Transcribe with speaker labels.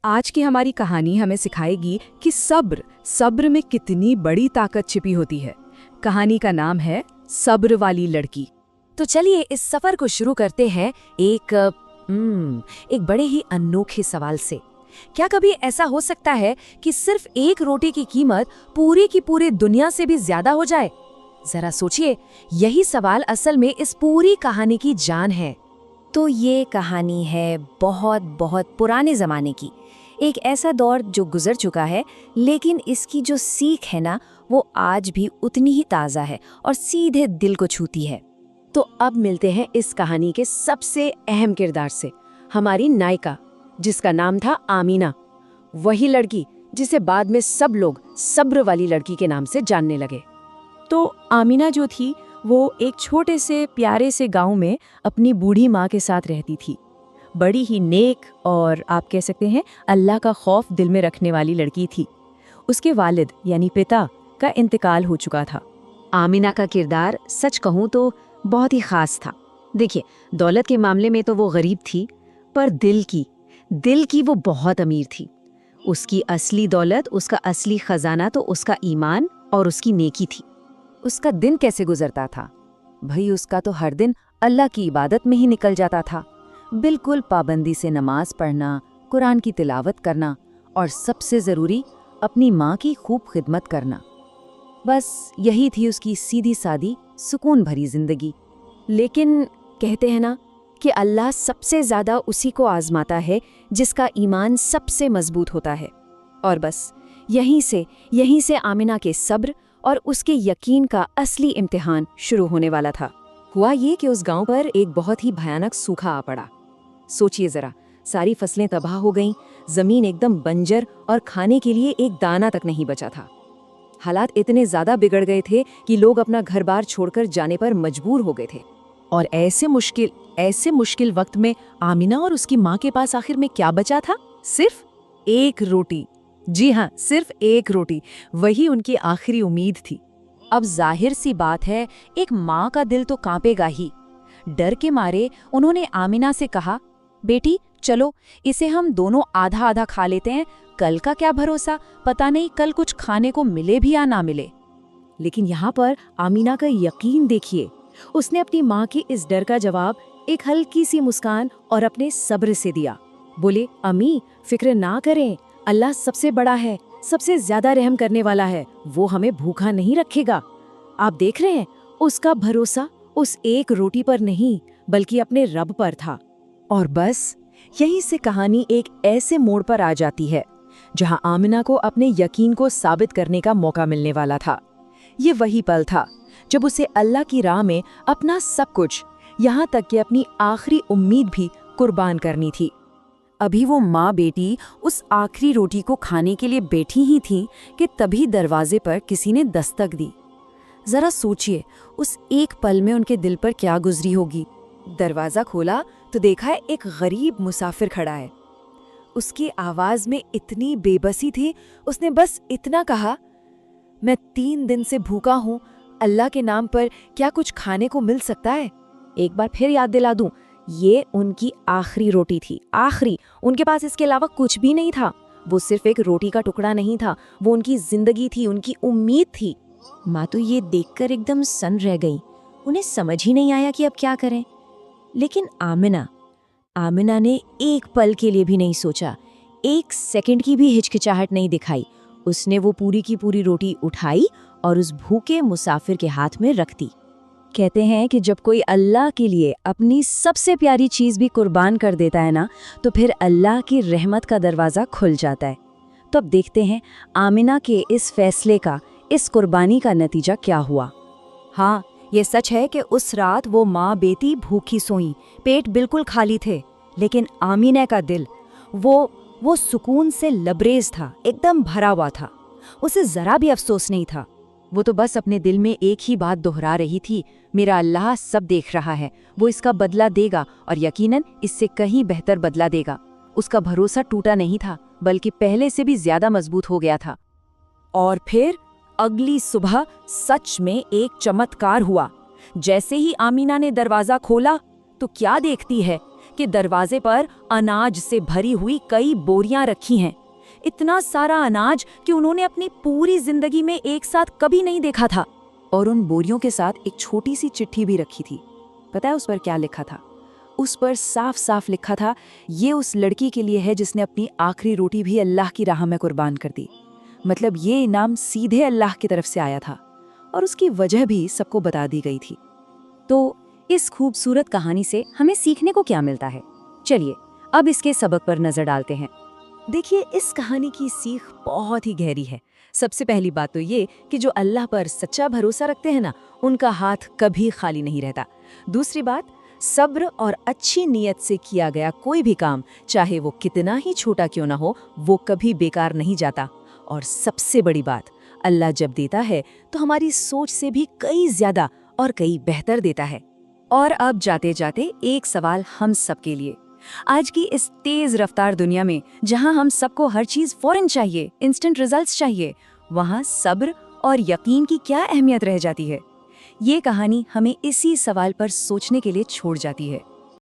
Speaker 1: आज की हमारी कहानी हमें सिखाएगी कि सब्र में कितनी बड़ी ताकत छिपी होती है। कहानी का नाम है सब्र वाली लड़की।
Speaker 2: तो चलिए इस सफर को शुरू करते हैं एक बड़े ही अनोखे सवाल से। क्या कभी ऐसा हो सकता है कि सिर्फ एक रोटी की कीमत पूरी की पूरी दुनिया से भी ज्यादा हो जाए? जरा सोचिए, यही सवाल असल में इस पूरी कहानी की जान है। तो ये कहानी है बहुत बहुत पुराने जमाने की, एक ऐसा दौर जो गुजर चुका है, लेकिन इसकी जो सीख है ना, वो आज भी उतनी ही ताज़ा है और सीधे दिल को छूती है। तो अब मिलते हैं इस कहानी के सबसे अहम किरदार से, हमारी नायिका, जिसका नाम था आमीना। वही लड़की जिसे बाद में सब लोग सब्र वाली लड़की के नाम से जानने लगे। तो आमीना जो थी वो एक छोटे से प्यारे से गांव में अपनी बूढ़ी माँ के साथ रहती थी। बड़ी ही नेक और आप कह सकते हैं अल्लाह का खौफ दिल में रखने वाली लड़की थी। उसके वालिद यानी पिता का इंतकाल हो चुका था। आमीना का किरदार सच कहूँ तो बहुत ही खास था। देखिए, दौलत के मामले में तो वो गरीब थी, पर दिल की वो बहुत अमीर थी। उसकी असली दौलत, उसका असली खजाना तो उसका ईमान और उसकी नेकी थी। उसका दिन कैसे गुजरता था? भाई, उसका तो हर दिन अल्लाह की इबादत में ही निकल जाता था। बिल्कुल पाबंदी से नमाज पढ़ना, कुरान की तिलावत करना और सबसे ज़रूरी अपनी माँ की खूब खिदमत करना। बस यही थी उसकी सीधी सादी सुकून भरी जिंदगी। लेकिन कहते हैं ना कि अल्लाह सबसे ज़्यादा उसी को आजमाता है जिसका ईमान सबसे मजबूत होता है। और बस यहीं से आमिना के सब्र और उसके यकीन का असली इम्तिहान शुरू होने वाला था। हुआ ये कि उस गांव पर एक बहुत ही भयानक सूखा आ पड़ा। सोचिए ज़रा, सारी फसलें तबाह हो गईं, ज़मीन एकदम बंजर और खाने के लिए एक दाना तक नहीं बचा था। हालात इतने ज़्यादा बिगड़ गए थे कि लोग अपना घर बार छोड़कर जाने पर मजबूर हो गए थे। और ऐसे मुश्किल वक्त में आमिना और उसकी माँ के पास आखिर में क्या बचा था? सिर्फ एक रोटी। जी हाँ, सिर्फ एक रोटी। वही उनकी आखिरी उम्मीद थी। अब जाहिर सी बात है, एक माँ का दिल तो कांपेगा ही। डर के मारे उन्होंने आमिना से कहा, बेटी चलो, इसे हम दोनों आधा आधा खा लेते हैं। कल का क्या भरोसा, पता नहीं कल कुछ खाने को मिले भी या ना मिले। लेकिन यहाँ पर आमिना का यकीन देखिए। उसने अपनी माँ के इस डर का जवाब एक हल्की सी मुस्कान और अपने सब्र से दिया। बोले, अम्मी फिक्र ना करें, अल्लाह सबसे बड़ा है, सबसे ज्यादा रहम करने वाला है, वो हमें भूखा नहीं रखेगा। आप देख रहे हैं, उसका भरोसा उस एक रोटी पर नहीं बल्कि अपने रब पर था। और बस यहीं से कहानी एक ऐसे मोड़ पर आ जाती है जहां आमिना को अपने यकीन को साबित करने का मौका मिलने वाला था। ये वही पल था जब उसे अल्लाह की राह में अपना सब कुछ, यहाँ तक कि अपनी आखिरी उम्मीद भी कुर्बान करनी थी। अभी वो माँ बेटी उस आखिरी रोटी को खाने के लिए बैठी ही थी कि तभी दरवाजे पर किसी ने दस्तक दी। जरा सोचिए, उस एक पल में उनके दिल पर क्या गुजरी होगी। दरवाज़ा खोला तो देखा है एक गरीब मुसाफिर खड़ा है। उसकी आवाज़ में इतनी बेबसी थी, उसने बस इतना कहा, मैं 3 दिन से भूखा हूँ, अल्लाह के नाम पर क्या कुछ खाने को मिल सकता है? एक बार फिर याद दिला दूं, ये उनकी आखिरी रोटी थी, आखिरी। उनके पास इसके अलावा कुछ भी नहीं था। वो सिर्फ एक रोटी का टुकड़ा नहीं था, वो उनकी जिंदगी थी, उनकी उम्मीद थी। माँ तो ये देखकर एकदम सन्न रह गई। उन्हें समझ ही नहीं आया कि अब क्या करें। लेकिन आमिना ने एक पल के लिए भी नहीं सोचा, एक सेकंड की भी हिचकिचाहट नहीं दिखाई। उसने वो पूरी की पूरी रोटी उठाई और उस भूखे मुसाफिर के हाथ में रख दी। कहते हैं कि जब कोई अल्लाह के लिए अपनी सबसे प्यारी चीज़ भी कुर्बान कर देता है ना, तो फिर अल्लाह की रहमत का दरवाज़ा खुल जाता है। तो अब देखते हैं आमिना के इस फैसले का, इस कुर्बानी का नतीजा क्या हुआ। हाँ, ये सच है कि उस रात वो माँ बेटी भूखी सोईं, पेट बिल्कुल खाली थे, लेकिन आमिना का दिल वो सुकून से लबरेज था, एकदम भरा हुआ था। उसे ज़रा भी अफसोस नहीं था। वो तो बस अपने दिल में एक ही बात दोहरा रही थी, मेरा अल्लाह सब देख रहा है, वो इसका बदला देगा और यकीनन इससे कहीं बेहतर बदला देगा। उसका भरोसा टूटा नहीं था, बल्कि पहले से भी ज्यादा मजबूत हो गया था। और फिर अगली सुबह सच में एक चमत्कार हुआ। जैसे ही आमिना ने दरवाजा खोला तो क्या देखती है, کہ دروازے پر اناج سے بھری ہوئی کئی بوریاں رکھی ہیں، اتنا سارا اناج کہ انہوں نے اپنی پوری زندگی میں ایک ساتھ کبھی نہیں دیکھا تھا۔ اور ان بوریوں کے ساتھ ایک چھوٹی سی چٹھی بھی رکھی تھی۔ پتہ ہے اس پر کیا لکھا تھا؟ اس پر صاف صاف لکھا تھا، یہ اس لڑکی کے لیے ہے جس نے اپنی آخری روٹی بھی اللہ کی راہ میں قربان کر دی۔ مطلب یہ انعام سیدھے اللہ کی طرف سے آیا تھا، اور اس کی وجہ بھی سب کو بتا دی گئی تھی۔
Speaker 3: تو اس خوبصورت کہانی سے ہمیں سیکھنے کو کیا ملتا ہے؟ چلیے اب اس کے سبق پر نظر ڈالتے ہیں۔
Speaker 1: دیکھیے، اس کہانی کی سیکھ بہت ہی گہری ہے۔ سب سے پہلی بات تو یہ کہ جو اللہ پر سچا بھروسہ رکھتے ہیں نا، ان کا ہاتھ کبھی خالی نہیں رہتا۔ دوسری بات، صبر اور اچھی نیت سے کیا گیا کوئی بھی کام، چاہے وہ کتنا ہی چھوٹا کیوں نہ ہو، وہ کبھی بیکار نہیں جاتا۔ اور سب سے بڑی بات، اللہ جب دیتا ہے تو ہماری سوچ سے بھی کئی زیادہ اور کئی بہتر دیتا ہے۔
Speaker 3: اور اب جاتے جاتے ایک سوال ہم سب کے لیے۔ آج کی اس تیز رفتار دنیا میں جہاں ہم سب کو ہر چیز فوراً چاہیے، انسٹنٹ ریزلٹس چاہیے، وہاں صبر اور یقین کی کیا اہمیت رہ جاتی ہے؟ یہ کہانی ہمیں اسی سوال پر سوچنے کے لیے چھوڑ جاتی ہے۔